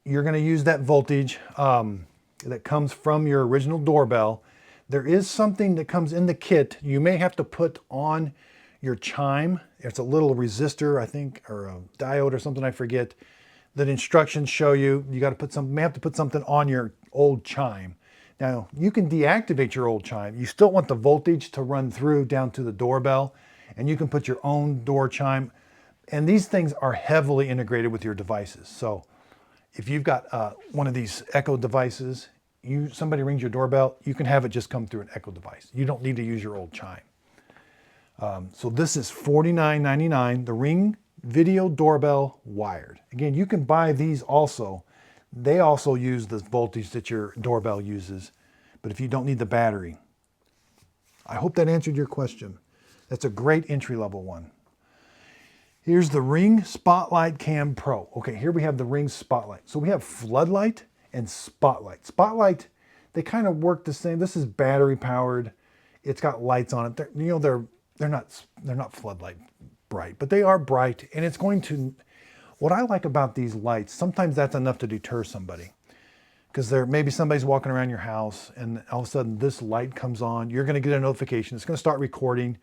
You're going to use that voltage that comes from your original doorbell. There is something that comes in the kit you may have to put on your chime. It's a little resistor, I think, or a diode or something, I forget. That instructions show you got to put some, may have to put something on your old chime. Now, you can deactivate your old chime. You still want the voltage to run through down to the doorbell, and you can put your own door chime. And these things are heavily integrated with your devices. So if you've got one of these Echo devices, somebody rings your doorbell, you can have it just come through an Echo device. You don't need to use your old chime. So this is $49.99, the Ring Video Doorbell wired. Again, you can buy these also. They also use the voltage that your doorbell uses, but if you don't need the battery. I hope that answered your question. That's a great entry-level one. Here's the Ring Spotlight Cam Pro. Okay, here we have the Ring Spotlight. So we have floodlight and spotlight. Spotlight, they kind of work the same. This is battery powered. It's got lights on it. They're not floodlight bright, but they are bright, and it's going to. What I like about these lights, sometimes that's enough to deter somebody, because maybe somebody's walking around your house, and all of a sudden this light comes on. You're going to get a notification. It's going to start recording,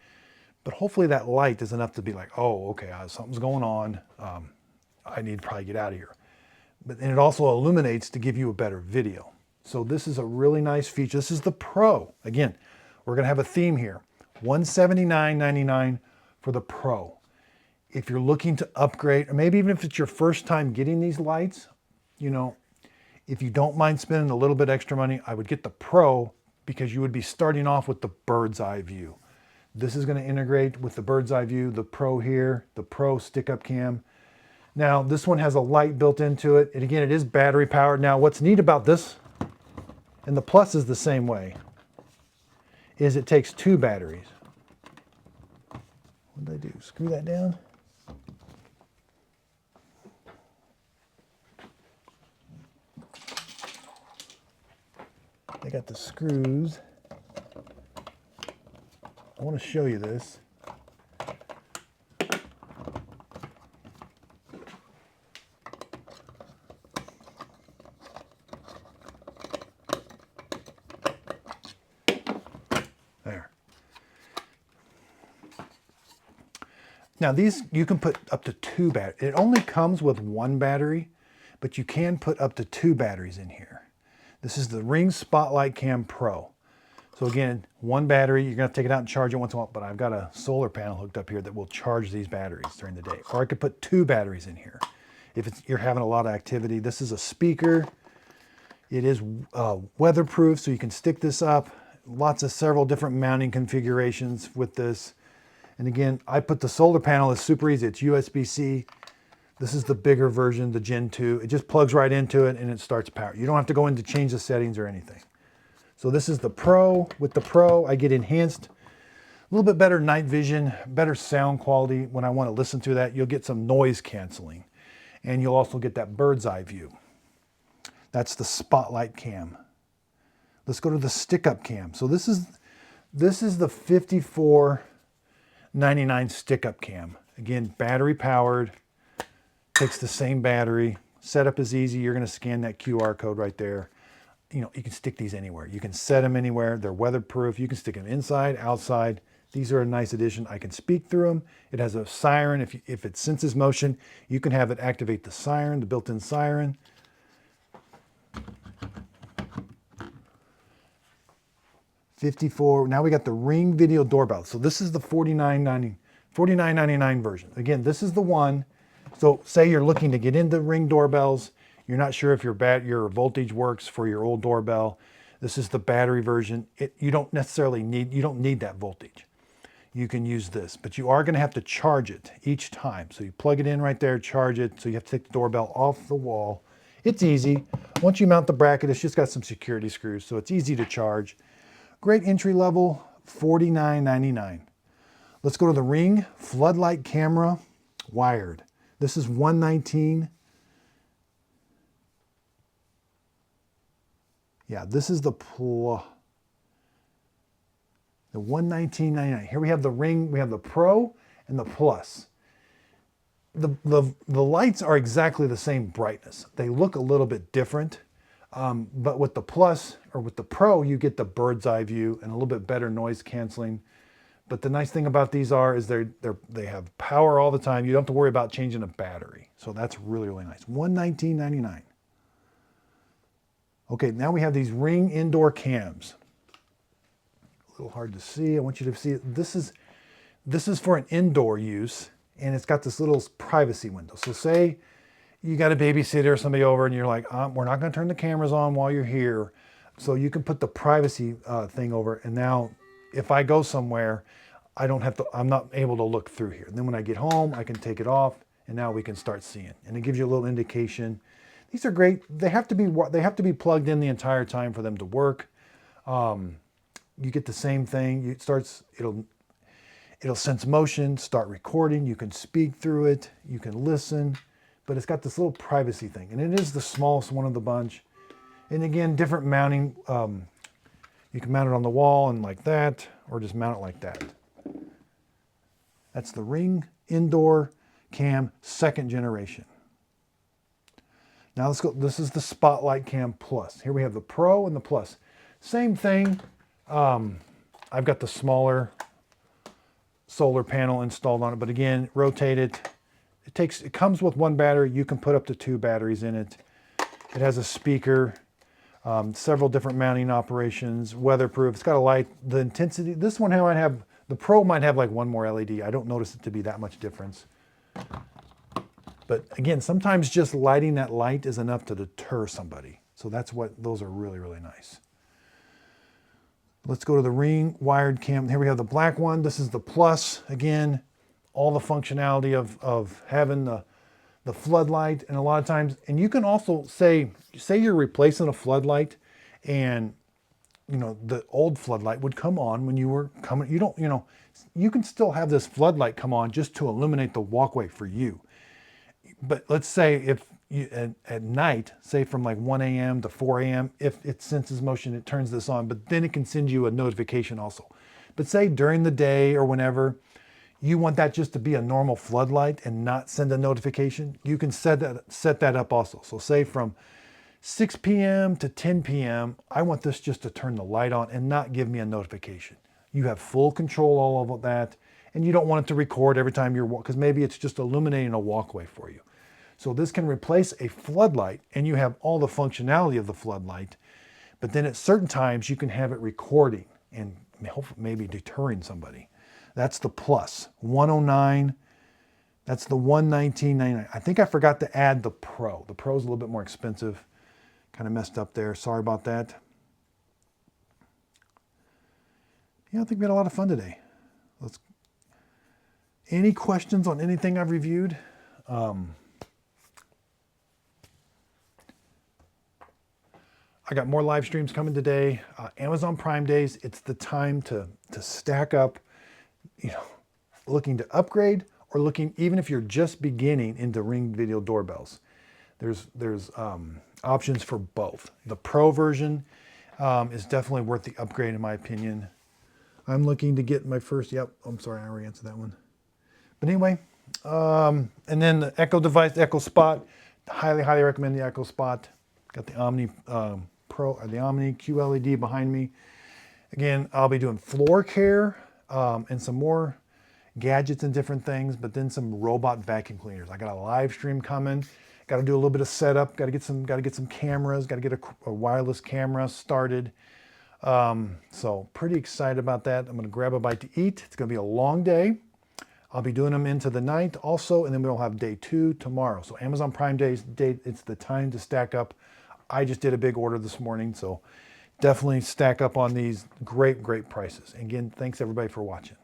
but hopefully that light is enough to be like, oh, okay, something's going on. I need to probably get out of here. And it also illuminates to give you a better video. So this is a really nice feature. This is the Pro. Again, we're going to have a theme here. $179.99 for the Pro. If you're looking to upgrade, or maybe even if it's your first time getting these lights, if you don't mind spending a little bit extra money, I would get the Pro, because you would be starting off with the bird's eye view. This is going to integrate with the bird's eye view, the Pro here, the Pro stick-up cam. Now, this one has a light built into it. And again, it is battery powered. Now, what's neat about this, and the Plus is the same way, is it takes 2 batteries. What did I do? Screw that down? I got the screws. I want to show you this. There. Now these, you can put up to 2 batteries. It only comes with 1 battery, but you can put up to 2 batteries in here. This is the Ring Spotlight Cam Pro. So again, 1 battery, you're gonna have to take it out and charge it once in a while, but I've got a solar panel hooked up here that will charge these batteries during the day. Or I could put 2 batteries in here if you're having a lot of activity. This is a speaker. It is weatherproof, so you can stick this up. Several different mounting configurations with this. And again, I put the solar panel, it's super easy. It's USB-C. This is the bigger version, the Gen 2. It just plugs right into it and it starts power. You don't have to go in to change the settings or anything. So this is the Pro. With the Pro, I get enhanced, a little bit better night vision, better sound quality. When I want to listen to that, you'll get some noise canceling. And you'll also get that bird's eye view. That's the Spotlight cam. Let's go to the stick-up cam. So this is the $54.99 stick-up cam. Again, battery powered. Takes the same battery. Setup is easy. You're going to scan that QR code right there. You can stick these anywhere. You can set them anywhere. They're weatherproof. You can stick them inside, outside. These are a nice addition. I can speak through them. It has a siren. If it senses motion, you can have it activate the siren, the built-in siren. $54. Now we got the Ring Video Doorbell. So this is the $49.99 version. Again, this is the one. So say you're looking to get into Ring doorbells, you're not sure if your voltage works for your old doorbell. This is the battery version. You don't need that voltage. you can use this, but you are going to have to charge it each time. So you plug it in right there, charge it. So you have to take the doorbell off the wall. It's easy. Once you mount the bracket, it's just got some security screws, so it's easy to charge. Great entry level, $49.99. Let's go to the Ring floodlight camera, wired. This is $119. Yeah, this is the $119.99. Here we have the Ring, we have the Pro and the Plus. The lights are exactly the same brightness. They look a little bit different, but with the Plus or with the Pro, you get the bird's eye view and a little bit better noise canceling. But the nice thing about these is they have power all the time. You don't have to worry about changing a battery. So that's really, really nice. $119.99. Okay, now we have these Ring indoor cams. A little hard to see. I want you to see it. This is for an indoor use, and it's got this little privacy window. So say you got a babysitter or somebody over and you're like, we're not going to turn the cameras on while you're here. So you can put the privacy thing over, and now if I go somewhere, I'm not able to look through here. And then when I get home, I can take it off, and now we can start seeing. And it gives you a little indication. These are great. They have to be plugged in the entire time for them to work. You get the same thing. It'll sense motion, start recording. You can speak through it. You can listen, but it's got this little privacy thing, and it is the smallest one of the bunch. And again, different mounting. You can mount it on the wall and like that, or just mount it like that. That's the Ring Indoor Cam 2nd generation. Now let's go. This is the Spotlight Cam Plus. Here we have the Pro and the Plus. Same thing. I've got the smaller solar panel installed on it, but again, rotate it. It comes with 1 battery. You can put up to 2 batteries in it. It has a speaker, several different mounting operations, weatherproof. It's got a light. The intensity. This one might have. The Pro might have like 1 more LED. I don't notice it to be that much difference. But again, sometimes just lighting that light is enough to deter somebody. So those are really, really nice. Let's go to the Ring wired cam. Here we have the black one. This is the Plus. Again, all the functionality of having the floodlight, and a lot of times, and you can also say you're replacing a floodlight, and the old floodlight would come on when you were coming. You can still have this floodlight come on just to illuminate the walkway for you. But let's say if you, at night, say from like 1 a.m. to 4 a.m., if it senses motion, it turns this on, but then it can send you a notification also. But say during the day or whenever, you want that just to be a normal floodlight and not send a notification, you can set that up also. So say from 6 p.m. to 10 p.m., I want this just to turn the light on and not give me a notification. You have full control all of that, and you don't want it to record every time you're walking, because maybe it's just illuminating a walkway for you. So this can replace a floodlight, and you have all the functionality of the floodlight, but then at certain times you can have it recording and maybe deterring somebody. That's the Plus, 109. That's the $119.99. I think I forgot to add the Pro. The Pro is a little bit more expensive. Kind of messed up there. Sorry about that. Yeah, I think we had a lot of fun today. Any questions on anything I've reviewed? I got more live streams coming today. Amazon Prime Days. It's the time to stack up, looking to upgrade or looking, even if you're just beginning into Ring video doorbells. There's options for both. The Pro version is definitely worth the upgrade in my opinion. I'm looking to get my first, I'm sorry, I already answered that one. But anyway, and then the Echo device, the Echo Spot, highly, highly recommend the Echo Spot. Got the Omni Pro, or the Omni QLED behind me. Again, I'll be doing floor care and some more gadgets and different things, but then some robot vacuum cleaners. I got a live stream coming. Got to do a little bit of setup. Got to get some cameras. Got to get a wireless camera started. So pretty excited about that. I'm going to grab a bite to eat. It's going to be a long day. I'll be doing them into the night also, and then we'll have day 2 tomorrow. So Amazon Prime Days, it's the time to stack up. I just did a big order this morning, so definitely stack up on these. Great, great prices. And again, thanks everybody for watching.